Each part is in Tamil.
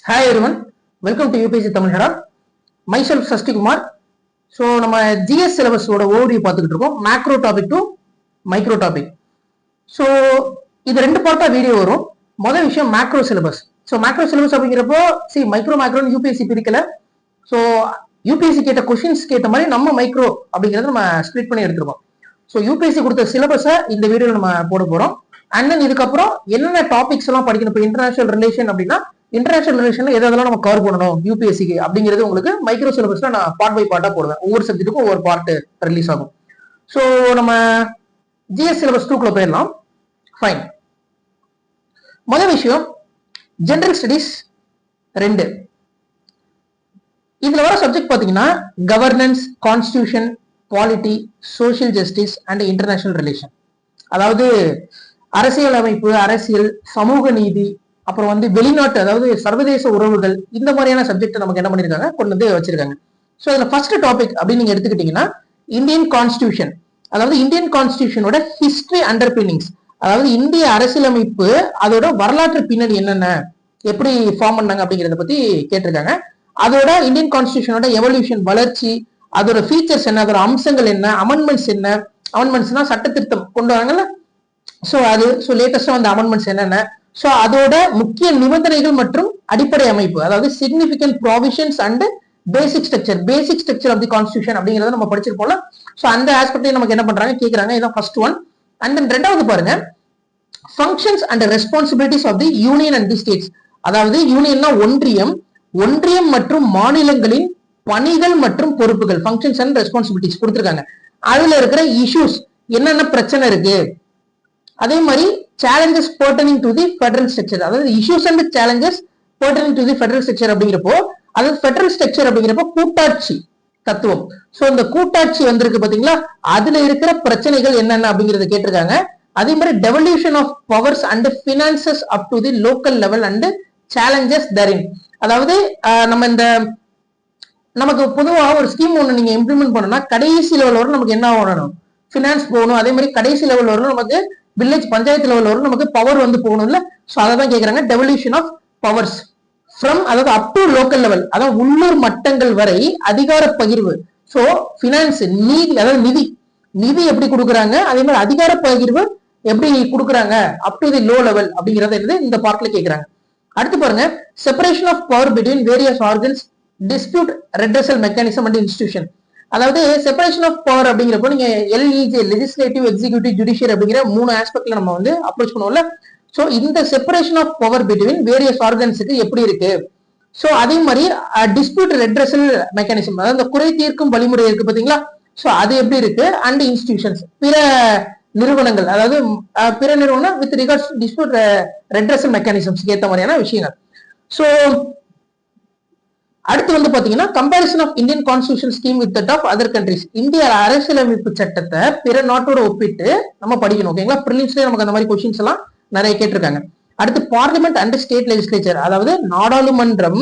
Hi everyone, welcome to UPSC Tamil Herald. Myself Sasti Kumar. So நம்ம GS syllabus ஓட overview பார்த்துக்கிட்டு இருக்கோம். Macro topic to micro topic. So இது ரெண்டு பார்ட்டா வீடியோ வரும். முதல் விஷயம் macro syllabus. So macro syllabus அப்படிங்கிறப்போ micro UPSC பிரிக்கல. So UPSC கேட்ட கொஸ்டின்ஸ் கேட்ட மாதிரி நம்ம மைக்ரோ அப்படிங்கறத நம்ம ஸ்ப்ளிட் பண்ணி எடுத்துருக்கோம். ஸோ யூபிஎஸ்சி கொடுத்த சிலபஸை இந்த வீடியோவில் நம்ம போட போறோம். அண்ட் தென் இதுக்கப்புறம் என்னென்ன டாபிக்ஸ் எல்லாம் படிக்கணும். இப்போ இன்டர்நேஷனல் ரிலேஷன் அப்படின்னா இன்டர்நேஷனல் ரிலேஷன்ல எதெல்லாம் நம்ம கவர் பண்ணணும் யூபிஎஸ்சிக்கு அப்படிங்கிறது உங்களுக்கு மைக்ரோ சிலபஸ்ல நான் பார்ட் பை பார்ட்டா போடுவேன். ஒவ்வொரு சப்ஜெக்ட்டுக்கும் ஒவ்வொரு பார்ட் ரிலீஸ் ஆகும். ஸோ நம்ம ஜிஎஸ் சிலபஸ் 2க்குள்ள போயிடலாம். ஃபைன். முதல் விஷயம் ஜெனரல் ஸ்டடிஸ் 2. இதுல வர சப்ஜெக்ட் பாத்தீங்கன்னா governance, constitution, polity, social justice and international relation. அதாவது அரசியல் அமைப்பு, அரசியல், சமூக நீதி, அப்புறம் வெளிநாட்டு அதாவது சர்வதேச உறவுகள், இந்த மாதிரியான சப்ஜெக்ட் நமக்கு என்ன பண்ணிருக்காங்க கொண்டு வந்து வச்சிருக்காங்க. ஸோ இதுல ஃபர்ஸ்ட் டாபிக் அப்படின்னு நீங்க எடுத்துக்கிட்டீங்கன்னா இந்தியன் கான்ஸ்டிடியூஷன். அதாவது இந்தியன் கான்ஸ்டிடியூஷனோட ஹிஸ்டரி அண்டர்பின்னிங்ஸ், அதாவது இந்திய அரசியலமைப்பு அதோட வரலாற்று பின்னணி என்னென்ன, எப்படி ஃபார்ம் பண்ணாங்க அப்படிங்கிறத பத்தி கேட்டிருக்காங்க. அதோட இந்தியன் கான்ஸ்டிடியூஷனோட எவல்யூஷன், வளர்ச்சி, அதோட ஃபீச்சர்ஸ் என்ன, அதோட அம்சங்கள் என்ன, அமெண்ட்மெண்ட்ஸ் என்ன, அமெண்ட்மெண்ட்ஸ்னா சட்ட திருத்தம் கொண்டு வராங்கல்ல, ஸோ அது லேட்டஸ்டா வந்த அமெண்ட்மெண்ட்ஸ் என்னென்ன, ஸோ அதோட முக்கிய நிபந்தனைகள் மற்றும் அடிப்படை அமைப்பு, அதாவது significant provisions and basic structure of the constitution அப்படிங்கறத நம்ம படிச்சிருப்போம்ல. ஸோ அந்த ஆஸ்பெக்ட்லயும் நமக்கு என்ன பண்றாங்க கேட்கறாங்க. இதான் ஃபர்ஸ்ட் ஒன். அண்ட் தென் ரெண்டாவது பாருங்க, functions and responsibilities of the union and the states. அதாவது யூனியன்னா ஒன்றியம், ஒன்றியம் மற்றும் மாநிலங்களின் பணிகள் மற்றும் பொறுப்புகள், ஃபங்க்ஷன்ஸ் அண்ட் ரெஸ்பான்சிபிலிட்டிஸ் கொடுத்திருக்காங்க. அதுல இருக்கிற இஷ்யூஸ், என்னென்ன பிரச்சனை இருக்கு, அதே மாதிரி challenges pertaining to the federal structure, அதாவது issues and challenges pertaining to the federal structure அப்படிங்கிறப்போ, அதாவது ஃபெடரல் ஸ்ட்ரக்சர் அப்படிங்கிறப்போ கூட்டாட்சி தத்துவம். சோ இந்த கூட்டாட்சி வந்திருக்கு பாத்தீங்களா, அதுல இருக்கிற பிரச்சனைகள் என்னென்ன அப்படிங்கறத கேட்டிருக்காங்க. அதே மாதிரி devolution of powers and finances up to the local level and challenges therein. அதாவது நம்ம இந்த நமக்கு பொதுவாக ஒரு ஸ்கீம் ஒன்று நீங்க இம்ப்ளிமெண்ட் பண்ணணும்னா கடைசி லெவல் வரும் நமக்கு என்ன வரணும், பினான்ஸ் போகணும். அதே மாதிரி கடைசி லெவல் வரும் நமக்கு வில்லேஜ் பஞ்சாயத்து லெவல் வரும் நமக்கு பவர் போகணும் இல்ல. ஸோ அதை தான் கேட்கறாங்க. டெவல்யூஷன் ஆஃப் பவர்ஸ் ஃப்ரம், அதாவது அப் டு லோக்கல் லெவல், அதாவது உள்ளூர் மட்டங்கள் வரை அதிகார பகிர்வு. ஸோ பினான்ஸ், நீதி, அதாவது நிதி எப்படி கொடுக்குறாங்க, அதே மாதிரி அதிகார பகிர்வு எப்படி கொடுக்குறாங்க up to the low level அப்படிங்கறத இந்த பார்ட்ல கேட்கறாங்க. அடுத்து பாருங்க, separation of power between various organs, dispute redressal mechanism and institution. அதாவது செப்பரேஷன் ஆஃப் பவர் அப்படிங்கிறப்போ நீங்க எல்இஜே, லெஜிஸ்லேட்டிவ், எக்ஸிக்யூட்டிவ், ஜுடிஷியரி அப்படிங்கிற 3 ஆஸ்பெக்ட்ல நம்ம அப்ரோச் பண்ணுவோம்ல. சோ இந்த separation of power between various ஆர்கன்ஸுக்கு எப்படி இருக்கு. சோ அதே மாதிரி டிஸ்பியூட் ரெட்ரஸல் மெக்கானிசம், அதாவது இந்த குறை தீர்க்கும் வழிமுறை இருக்கு பாத்தீங்களா, சோ அது எப்படி இருக்கு. அண்ட் இன்ஸ்டிடியூஷன்ஸ், பிற நிறுவனங்கள், அதாவது பிற நிறுவனம் வித் ரிகார்ட்ஸ் டிஸ்பியூட் ரெட்ரஸல் மெக்கானிசம்ஸ்க்கு ஏற்ற மாதிரியான விஷயங்கள். சோ அடுத்து பாத்தீங்கன்னா comparison of Indian constitution scheme with that of other countries. இந்திய அரசியலமைப்பு சட்டத்தை பிற நாட்டோட ஒப்பிட்டு நம்ம படிக்கணும். ஓகேங்களா, பிரிலிம்ஸ்லயே நமக்கு அந்த மாதிரி கொஸ்டின்ஸ் எல்லாம் நிறைய கேட்டிருக்காங்க. அடுத்து பார்லிமெண்ட் அண்ட் ஸ்டேட் லெஜிஸ்லேச்சர், அதாவது நாடாளுமன்றம்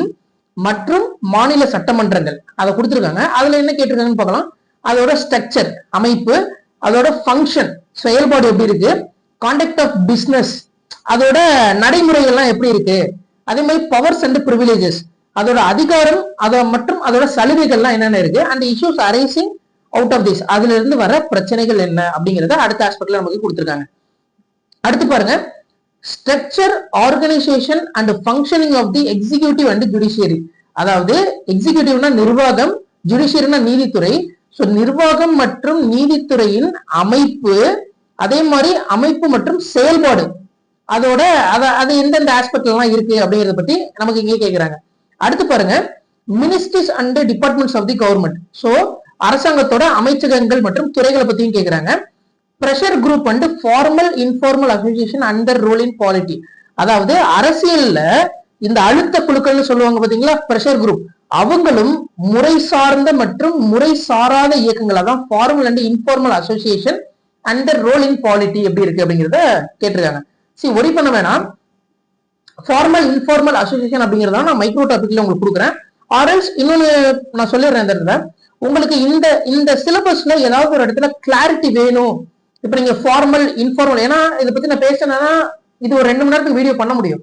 மற்றும் மாநில சட்டமன்றங்கள் அதை கொடுத்திருக்காங்க. அதுல என்ன கேட்டிருக்காங்கன்னு பார்க்கலாம். அதோட ஸ்ட்ரக்சர், அமைப்பு, அதோட ஃபங்க்ஷன், செயல்பாடு எப்படி இருக்கு, கான்டக்ட் ஆஃப் பிசினஸ், அதோட நடைமுறைகள்லாம் எப்படி இருக்கு, அதே மாதிரி பவர்ஸ் அண்ட் பிரிவிலேஜஸ், அதோட அதிகாரம், மற்றும் அதோட சலுகைகள்லாம் என்னென்ன இருக்கு, and issues arising out of this, அதுல இருந்து வர பிரச்சனைகள் என்ன அப்படிங்கறத அடுத்த ஆஸ்பெக்ட்ல நமக்கு கொடுத்திருக்காங்க. அடுத்து பாருங்க, structure, organisation and functioning of the executive and judiciary. அதாவது எக்ஸிகியூட்டிவ்னா நிர்வாகம், ஜுடிஷியரினா நீதித்துறை. சோ நிர்வாகம் மற்றும் நீதித்துறையின் அமைப்பு, அதே மாதிரி அமைப்பு மற்றும் செயல்பாடு, அதோட அது எந்தெந்த ஆஸ்பெக்ட்ல எல்லாம் இருக்கு அப்படிங்கறத பத்தி நமக்கு இங்கே கேட்கிறாங்க. அடுத்து பாருங்க, ministries and departments of the government. So அரசாங்கத்தோட அமைச்சகங்கள் மற்றும் துறைகளை பத்தியும் கேட்கிறாங்க. Pressure group and formal informal association and their role in polity. அதாவது அரசியல்ல இந்த அழுத்த குழுக்கள்னு சொல்லுவாங்க பாத்தீங்களா, பிரஷர் குரூப், அவங்களும் முறை சார்ந்த மற்றும் முறை சாராத இயக்கங்கள், அதான் formal and informal association and their role in polity எப்படி இருக்கு அப்படிங்கறத கேட்டிருக்காங்க. ஒரி பண்ண வேணாம், ஃபார்மல் இன்ஃபார்மல் அசோசியேஷன் அப்படிங்கறத நான் மைக்ரோ டாபிக்ல உங்களுக்கு கொடுக்குறேன். ஆர்எல்ஸ் இன்னொன்னு நான் சொல்லிடுறேன். இந்த இடத்துல உங்களுக்கு இந்த சிலபஸ்ல ஏதாவது ஒரு இடத்துல கிளாரிட்டி வேணும். இப்ப நீங்க ஃபார்மல் இன்ஃபார்மல், ஏன்னா இதை பத்தி நான் பேசினேன்னா இது ஒரு 2 மணி நேரத்துக்கு வீடியோ பண்ண முடியும்.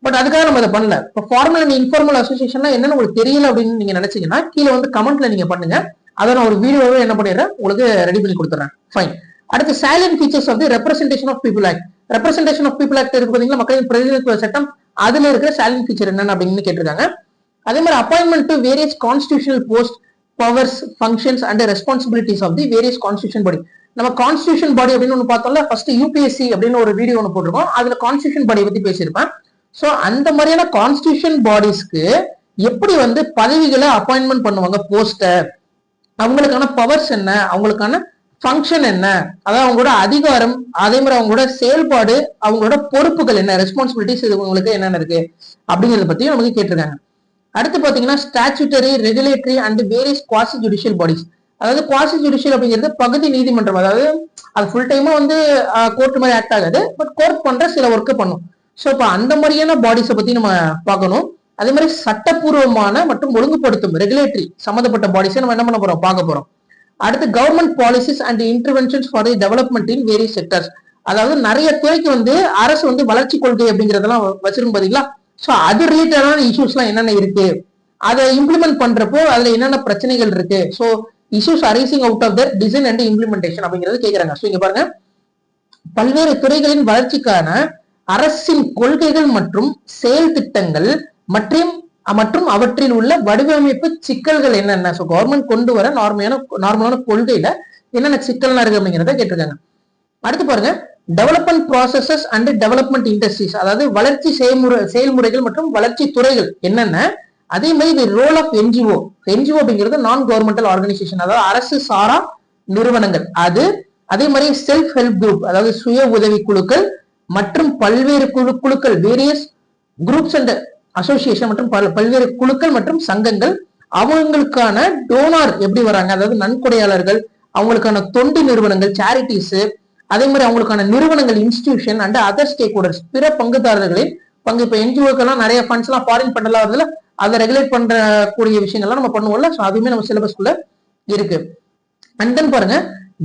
பட் அதுக்காக நம்ம அதை பண்ணல. இப்போ ஃபார்மல் அண்ட் இன்ஃபார்மல் அசோசியேஷன்ல என்னன்னு உங்களுக்கு தெரியல அப்படின்னு நீங்க நினைச்சீங்கன்னா கீழே வந்து கமெண்ட்ல நீங்க பண்ணுங்க. அதை நான் ஒரு வீடியோவே என்ன பண்ணிடுறேன் உங்களுக்கு ரெடி பண்ணி கொடுத்துறேன். ஃபைன். அடுத்து salient features of the representation of people act. representation of people act இருக்கு பாத்தீங்களா, மக்களின் பிரதிநிதித்துவ சட்டம், அதுல இருக்கிற salient feature என்னன்னு அப்படின்னு கேட்டிருக்காங்க. அதே மாதிரி appointment to various constitutional posts, powers, functions and responsibilities of the various constitution body. நம்ம கான்ஸ்டியூஷன் பாடி அப்படின்னு ஒன்று பார்த்தோம்ல, ஃபர்ஸ்ட் யூபிஎஸ்சி அப்படின்னு ஒரு வீடியோ ஒன்று போட்டிருக்கோம், அதுல கான்ஸ்டியூஷன் பாடியை பத்தி பேசியிருப்பேன். ஸோ அந்த மாதிரியான கான்ஸ்டியூஷன் பாடிஸ்க்கு எப்படி வந்து பதவிகளை அப்பாயின்மெண்ட் பண்ணுவாங்க, போஸ்டர், அவங்களுக்கான பவர்ஸ் என்ன, அவங்களுக்கான ஃபங்க்ஷன் என்ன, அதாவது அவங்களோட அதிகாரம், அதே மாதிரி அவங்களோட செயல்பாடு, அவங்களோட பொறுப்புகள் என்ன, ரெஸ்பான்சிபிலிட்டிஸ் இது உங்களுக்கு என்னென்ன இருக்கு அப்படிங்கிறத பத்தியும் நமக்கு கேட்டிருக்காங்க. அடுத்து பாத்தீங்கன்னா statutory, regulatory and various quasi judicial bodies. அதாவது குவாசி ஜுடிஷியல் அப்படிங்கிறது பகுதி நீதிமன்றம், அதாவது அது ஃபுல் டைமா வந்து கோர்ட் மாதிரி ஆக்ட் ஆகாது, பட் கோர்ட் பண்ற சில ஒர்க்கு பண்ணும். ஸோ இப்போ அந்த மாதிரியான பாடிஸை பத்தி நம்ம பார்க்கணும். அதே மாதிரி சட்டப்பூர்வமான மற்றும் ஒழுங்குபடுத்தும் ரெகுலேட்டரி சம்பந்தப்பட்ட பாடிஸை நம்ம என்ன பண்ண போறோம், பார்க்க போறோம். அடுத்து government policies and interventions for the development in various sectors. அதாவது நிறைய துறைக்கு வந்து அரசு வந்து வளர்ச்சி கொள்கை அப்படிங்கறதெல்லாம் வச்சிருக்கும் பாத்தீங்களா. ஸோ அது ரிலேட்டடான இஷ்யூஸ்லாம் என்னென்ன இருக்கு, அதை இம்ப்ளிமெண்ட் பண்றப்போ அதுல என்னென்ன பிரச்சனைகள் இருக்கு, so issues arising out of that design and implementation அப்படிங்கிறது கேட்கறாங்க. ஸோ இங்க பாருங்க, பல்வேறு துறைகளின் வளர்ச்சிக்கான அரசின் கொள்கைகள் மற்றும் செயல் திட்டங்கள் மற்றும் அவற்றில் உள்ள வடிவமைப்பு சிக்கல்கள் என்னென்ன. ஸோ கவர்மெண்ட் கொண்டு வர நார்மலான கொள்கையில என்னென்ன சிக்கல்லாம் இருக்கு அப்படிங்கிறத கேட்டிருக்காங்க. அடுத்து பாருங்க, development processes and development industries, அதாவது வளர்ச்சி செயல்முறைகள் மற்றும் வளர்ச்சி துறைகள் என்னென்ன. அதே மாதிரி இது ரோல் ஆஃப் என்ஜிஓ. என்ஜிஓ அப்படிங்கிறது நான் கவர்மெண்டல் ஆர்கனைசேஷன், அதாவது அரசு சாரா நிறுவனங்கள். அது அதே மாதிரி செல்ஃப் ஹெல்ப் குரூப், அதாவது சுய உதவி குழுக்கள் மற்றும் பல்வேறு குழுக்கள், வேரியஸ் குரூப்ஸ் அண்ட் அசோசியேஷன் மற்றும் பல்வேறு குழுக்கள் மற்றும் சங்கங்கள், அவங்களுக்கான டோனார் எப்படி வராங்க, அதாவது நன்கொடையாளர்கள், அவங்களுக்கான தொண்டு நிறுவனங்கள், சேரிட்டிஸ், அதே மாதிரி அவங்களுக்கான நிறுவனங்கள், institution and other stack holders, பிற பங்குதாரர்களின் பங்கு. இப்போ என்ஜிஓக்கெல்லாம் நிறைய ஃபண்ட்ஸ் எல்லாம் ஃபாரின் ஃபண்டெல்லாம் வருதுல, அதை ரெகுலேட் பண்ற கூடிய விஷயங்கள்லாம் நம்ம பண்ணுவோம்ல, ஸோ அதுவுமே நம்ம சிலபஸ்குள்ள இருக்கு. அண்ட் தென் பாருங்க,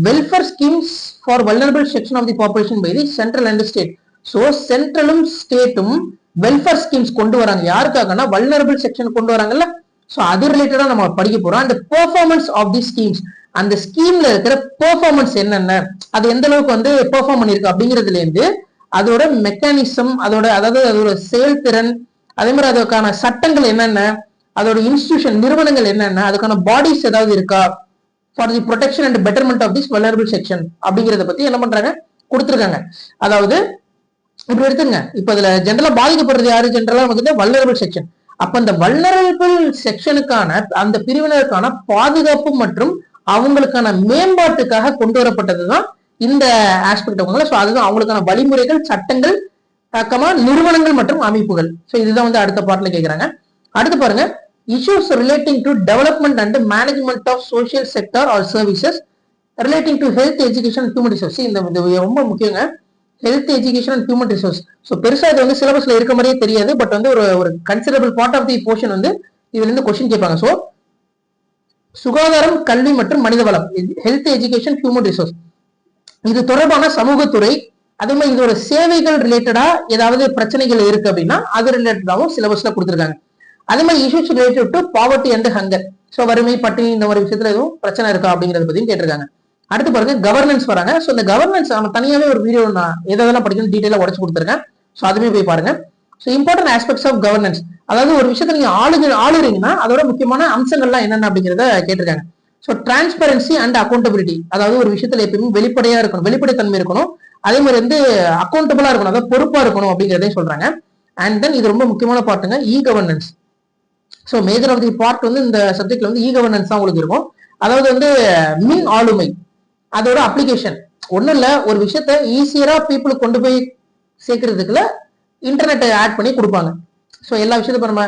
welfare schemes for vulnerable section of the population by the central and state. So சென்ட்ரலும் ஸ்டேட்டும் வெல்ஃபேர் ஸ்கீம்ஸ் கொண்டு வராங்க, யாருக்காகனா வல்னரபிள் செக்ஷன் கொண்டு வராங்கல்ல. ஸோ அது ரிலேட்டடா நம்ம படிக்க போறோம். அந்த பெர்ஃபார்மன்ஸ் ஆஃப் தி ஸ்கீம்ஸ், அந்த ஸ்கீம்ல இருக்கிற பெர்ஃபார்மன்ஸ் என்னென்ன, அது எந்த அளவுக்கு வந்து பெர்ஃபார்ம் பண்ணிருக்கு அப்படிங்கிறதுல இருந்து அதோட மெக்கானிசம், அதாவது அதோட செயல்திறன், அதே மாதிரி அதுக்கான சட்டங்கள் என்னென்ன, அதோட இன்ஸ்டிடியூஷன் நிறுவனங்கள் என்னென்ன, அதுக்கான பாடிஸ் ஏதாவது இருக்கா for the protection and betterment of this vulnerable section அப்படிங்கிறத பத்தி என்ன பண்றாங்க, கொடுத்துருக்காங்க. அதாவது இப்படி எடுத்துங்க, இப்ப இதுல ஜென்ரலா பாதிக்கப்படுறது யாரு, ஜென்ரலா வந்து வல்னரபிள் செக்ஷன். அப்ப அந்த வல்னரபிள் செக்ஷனுக்கான அந்த பிரிவினருக்கான பாதுகாப்பு மற்றும் அவங்களுக்கான மேம்பாட்டுக்காக கொண்டு வரப்பட்டதுதான் இந்த ஆஸ்பெக்ட். ஸோ அதுதான் அவங்களுக்கான வழிமுறைகள், சட்டங்கள், நிறுவனங்கள் மற்றும் அமைப்புகள். ஸோ இதுதான் வந்து அடுத்த பார்ட்ல கேட்கறாங்க. அடுத்து பாருங்க, issues relating to development and management of social sector or services relating to health, education and human resources. இந்த ரொம்ப முக்கியங்க, health, education and human resource. So பெருசா இது வந்து சிலபஸ்ல இருக்க மாதிரியே தெரியாது, பட் வந்து ஒரு considerable part of the portion வந்து இதுல இருந்து கொஸ்டின் கேட்பாங்க. ஸோ சுகாதாரம், கல்வி மற்றும் மனித வளம், ஹெல்த், எஜுகேஷன், ஹியூமன் ரிசோர்ஸ், இது தொடர்பான சமூகத்துறை. அதே மாதிரி இதோட சேவைகள் ரிலேட்டடா ஏதாவது பிரச்சனைகள் இருக்கு அப்படின்னா அது ரிலேட்டடாகவும் சிலபஸ்ல கொடுத்துருக்காங்க. அதே மாதிரி issues related to poverty and hunger. So வறுமை, பட்டினி, இந்த மாதிரி விஷயத்துல எதுவும் பிரச்சனை இருக்கா அப்படிங்கறத பத்தியும் கேட்டிருக்காங்க. அடுத்து பாருங்க, கவர்னன்ஸ் வராங்க. ஸோ இந்த கவர்னன்ஸ் நம்ம தனியாவே ஒரு வீடியோ நான் எதெல்லாம் படிக்கணும் டீட்டெயிலா உடச்சு கொடுத்துருக்கேன். ஸோ அதுவே போய் பாருங்க. So important aspects of governance, அதாவது ஒரு விஷயத்த நீங்க ஆளுறீங்கன்னா அதோட முக்கியமான அம்சங்கள்லாம் என்னென்ன அப்படிங்கிறத கேட்டிருக்காங்க. ஸோ டிரான்ஸ்பரன்சி அண்ட் அக்கௌண்டபிலிட்டி, அதாவது ஒரு விஷயத்துல எப்பயுமே வெளிப்படையா இருக்கணும், வெளிப்படைத்தன்மை இருக்கணும், அதே மாதிரி வந்து அக்கௌண்டபிளா இருக்கணும், அதாவது பொறுப்பா இருக்கணும் அப்படிங்கிறதையும் சொல்றாங்க. அண்ட் தென் இது ரொம்ப முக்கியமான பார்ட்டுங்க, e governance. So major of the part வந்து இந்த சப்ஜெக்ட்ல வந்து இ கவர்னன்ஸ் தான் உங்களுக்கு இருக்கும். அதாவது வந்து மின் ஆளுமை, அதோட அப்ளிகேஷன். ஒன்றும் இல்லை, ஒரு விஷயத்த ஈஸியரா பீப்புளுக்கு கொண்டு போய் சேர்க்கறதுக்குள்ள இன்டர்நெட்டை ஆட் பண்ணி கொடுப்பாங்க. ஸோ எல்லா விஷயத்தையும் இப்போ நம்ம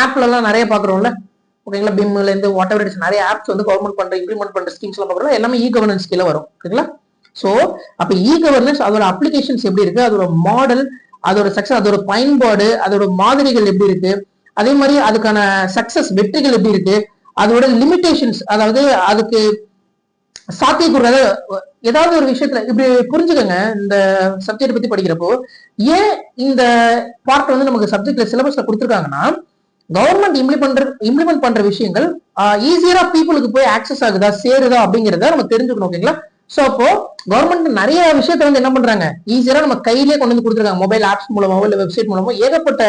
ஆப்ல எல்லாம் நிறைய பார்க்குறோம்ல, ஓகேங்களா, பிம்ல இருந்து வாட் எவர் இட்ஸ், நிறைய ஆப்ஸ் வந்து கவர்மெண்ட் இம்ப்ளிமெண்ட் பண்ற ஸ்கீம்ஸ் எல்லாம் பார்க்குறோம், எல்லாமே இ கவர்னன்ஸ் கீழே வரும். ஓகேங்களா. ஸோ அப்போ இ கவர்னன்ஸ் அதோட அப்ளிகேஷன்ஸ் எப்படி இருக்கு, அதோட மாடல், அதோட சக்சஸ், அதோட பயன்பாடு, அதோட மாதிரிகள் எப்படி இருக்கு, அதே மாதிரி அதுக்கான சக்சஸ் வெற்றிகள் எப்படி இருக்கு, அதோட லிமிடேஷன்ஸ், அதாவது அதுக்கு சாத்தியக்கூறு, ஏதாவது ஒரு விஷயத்துல இப்படி புரிஞ்சுக்கோங்க. இந்த சப்ஜெக்ட் பத்தி படிக்கிறப்போ ஏன் இந்த பார்ட் வந்து நமக்கு சப்ஜெக்ட்ல சிலபஸ்ல கொடுத்துருக்காங்கன்னா, கவர்மெண்ட் இம்ப்ளிமெண்ட் பண்ற விஷயங்கள் ஈஸியரா பீப்புளுக்கு போய் ஆக்சஸ் ஆகுதா, சேருதா அப்படிங்கிறத நம்ம தெரிஞ்சுக்கணும். ஓகேங்களா? சோ அப்போ கவர்மெண்ட் நிறைய விஷயத்த வந்து என்ன பண்றாங்க, ஈஸியரா நம்ம கையிலேயே கொண்டு வந்து கொடுத்துருக்காங்க. மொபைல் ஆப்ஸ் மூலமாவோ இல்ல வெப்சைட் மூலமோ ஏகப்பட்ட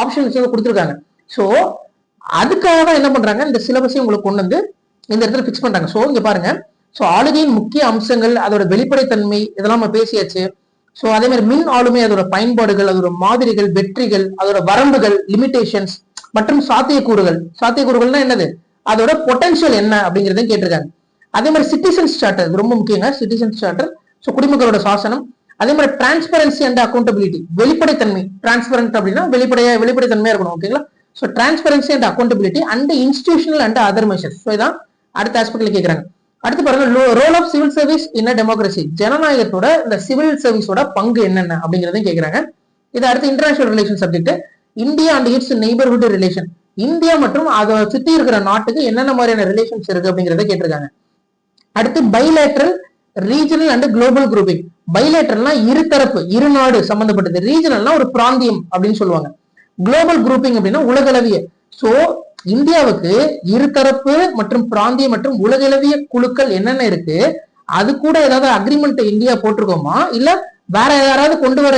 ஆப்ஷன்ஸ் வந்து கொடுத்துருக்காங்க. சோ அதுக்காக தான் என்ன பண்றாங்க, இந்த சிலபஸையும் உங்களுக்கு கொண்டு வந்து இந்த இடத்துல பிக்ஸ் பண்றாங்க. சோ இங்க பாருங்க, சோ ஆளுகையின் முக்கிய அம்சங்கள், அதோட வெளிப்படைத்தன்மை இதெல்லாம் நம்ம பேசியாச்சு. சோ அதே மாதிரி மின் ஆளுமை, அதோட பயன்பாடுகள், அதோட மாதிரிகள், வெற்றிகள், அதோட வரம்புகள், லிமிடேஷன்ஸ் மற்றும் சாத்தியக்கூறுகள். சாத்தியக்கூறுகள்னா என்னது, அதோட பொட்டன்ஷியல் என்ன அப்படிங்கறதையும் கேட்டிருக்காங்க. அதே மாதிரி சிட்டிசன்ஸ் சார்ட்டர், இது ரொம்ப முக்கியங்க. சிட்டிசன்ஸ் சார்ட்டர், ஸோ குடிமக்களோட சாசனம். அதே மாதிரி டிரான்ஸ்பரன்சி அண்ட் அக்கௌண்டபிலிட்டி, வெளிப்படைத்தன்மை. டிரான்ஸ்பரண்ட் அப்படின்னா வெளிப்படைத்தன்மையா இருக்கணும். ஓகேங்களா? So transparency and accountability and institutional and other measures. So இதான் அடுத்த ஆஸ்பெக்ட்ல கேட்கறாங்க. அடுத்து பாருங்க, role of civil service in democracy, ஜனநாயகத்தோட இந்த சிவில் சர்வீஸோட பங்கு என்னென்ன அப்படிங்கறதையும் கேட்கறாங்க. இது அடுத்து international relation subject. India and its neighbourhood relation, India மற்றும் அதை சுத்தி இருக்கிற நாட்டுக்கு என்னென்ன மாதிரியான ரிலேஷன்ஸ் இருக்கு அப்படிங்கறத கேட்டிருக்காங்க. அடுத்து bilateral, regional and global grouping. பைலேட்டரல்னா இருதரப்பு, இரு நாடு சம்பந்தப்பட்டது. ரீஜனல்னா ஒரு பிராந்தியம் அப்படின்னு சொல்லுவாங்க. குளோபல் குரூப்பிங் அப்படின்னா உலகளவிய. சோ இந்தியாவுக்கு இருதரப்பு மற்றும் பிராந்திய மற்றும் உலகளவிய குழுக்கள் என்னென்ன இருக்கு, அது கூட ஏதாவது அக்ரிமெண்ட் இந்தியா போட்டிருக்கோமா, இல்ல வேற யாராவது கொண்டு வர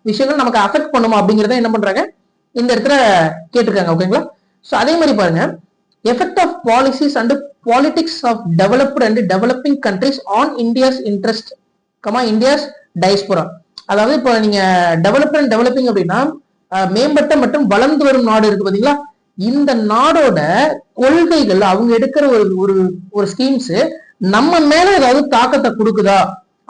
விஷயங்கள் நமக்கு அஃபெக்ட் பண்ணுமா அப்படிங்கறத என்ன பண்றாங்க இந்த இடத்துல கேட்டிருக்காங்க. ஓகேங்களா? சோ அதே மாதிரி பாருங்க, effect of policies and politics of developed and developing countries on India's interest, India's diaspora. அதாவது இப்போ நீங்க டெவலப்டு அண்ட் டெவலப்பிங் அப்படின்னா மேம்பட்ட மற்றும் வளர்ந்து வரும் நாடு இருக்கு பாத்தீங்களா, இந்த நாடோட கொள்கைகள், அவங்க எடுக்கிற ஒரு ஸ்கீம்ஸ் நம்ம மேல ஏதாவது தாக்கத்தை கொடுக்குதா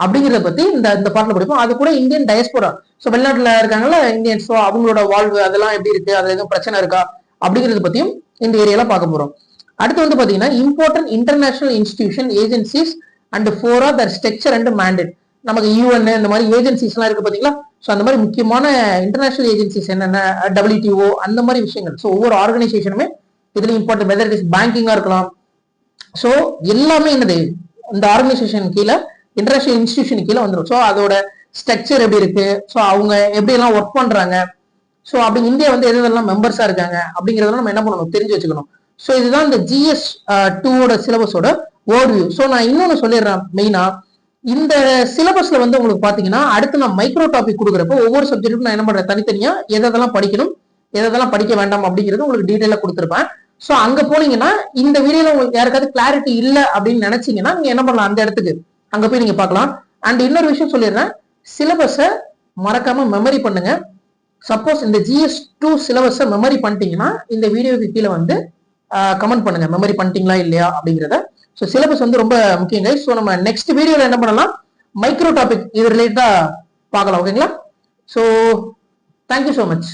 அப்படிங்கிறத பத்தி இந்த பாட்டுல படிப்போம். அது கூட இந்தியன் டயஸ்போரா, சோ வெளிநாட்டுல இருக்காங்கல்ல இந்தியன்ஸ், அவங்களோட வாழ்வு அதெல்லாம் எப்படி இருக்கு, அதுல எதுவும் பிரச்சனை இருக்கா அப்படிங்கறத பத்தியும் இந்த ஏரியால பார்க்க போறோம். அடுத்து வந்து பாத்தீங்கன்னா important international institution agencies and fora their structure and mandate. நமக்கு யூஎன் இந்த மாதிரி ஏஜென்சிஸ் எல்லாம் இருக்கு பாத்தீங்களா, ஸோ அந்த மாதிரி முக்கியமான இன்டர்நேஷனல் ஏஜென்சிஸ் என்னென்ன, WTO அந்த மாதிரி விஷயங்கள். ஸோ ஒவ்வொரு ஆர்கனைசேஷனுமே இதுல இம்பார்ட்டன்ட், வெதர் இட் இஸ் பேங்கிங்கா இருக்கலாம். ஸோ எல்லாமே என்னது, இந்த ஆர்கனைசேஷன் கீழே, இன்டர்நேஷனல் இன்ஸ்டிடியூஷன் கீழே வந்துடும். ஸோ அதோட ஸ்ட்ரக்சர் எப்படி இருக்கு, ஸோ அவங்க எப்படி எல்லாம் ஒர்க் பண்றாங்க, ஸோ அப்படி இந்தியா வந்து எதெல்லாம் மெம்பர்ஸா இருக்காங்க அப்படிங்கிறதெல்லாம் நம்ம என்ன பண்ணணும், தெரிஞ்சு வச்சுக்கணும். ஸோ இதுதான் இந்த GS2 சிலபஸோட ஓவர்வியூ. ஸோ நான் இன்னொன்னு சொல்லிடுறேன், மெயினா இந்த சிலபஸ்ல வந்து உங்களுக்கு பாத்தீங்கன்னா அடுத்து நான் மைக்ரோ டாபிக் கொடுக்குறப்போ ஒவ்வொரு சப்ஜெக்ட்டுக்கும் நான் என்ன பண்றேன், தனித்தனியா எதெல்லாம் படிக்கணும் எதெல்லாம் படிக்க வேண்டாம் அப்படிங்கிறது உங்களுக்கு டீட்டெயிலா கொடுத்துருப்பேன். ஸோ அங்க போனீங்கன்னா இந்த வீடியோல உங்களுக்கு யாருக்காவது கிளாரிட்டி இல்லை அப்படின்னு நினைச்சீங்கன்னா நீங்க என்ன பண்ணலாம், அந்த இடத்துக்கு அங்க போய் நீங்க பார்க்கலாம். அண்ட் இன்னொரு விஷயம் சொல்லிடுறேன், சிலபஸை மறக்காம மெமரி பண்ணுங்க. சப்போஸ் இந்த GS2 சிலபஸை மெமரி பண்ணிட்டீங்கன்னா இந்த வீடியோக்கு கீழே வந்து கமெண்ட் பண்ணுங்க, மெமரி பண்ணிட்டீங்களா இல்லையா அப்படிங்கிறத. ஸோ சிலபஸ் வந்து ரொம்ப முக்கியங்க. ஸோ நம்ம நெக்ஸ்ட் வீடியோல என்ன பண்ணலாம், மைக்ரோ டாபிக் இது ரிலேட்டடா பார்க்கலாம். ஓகேங்களா? So thank you so much.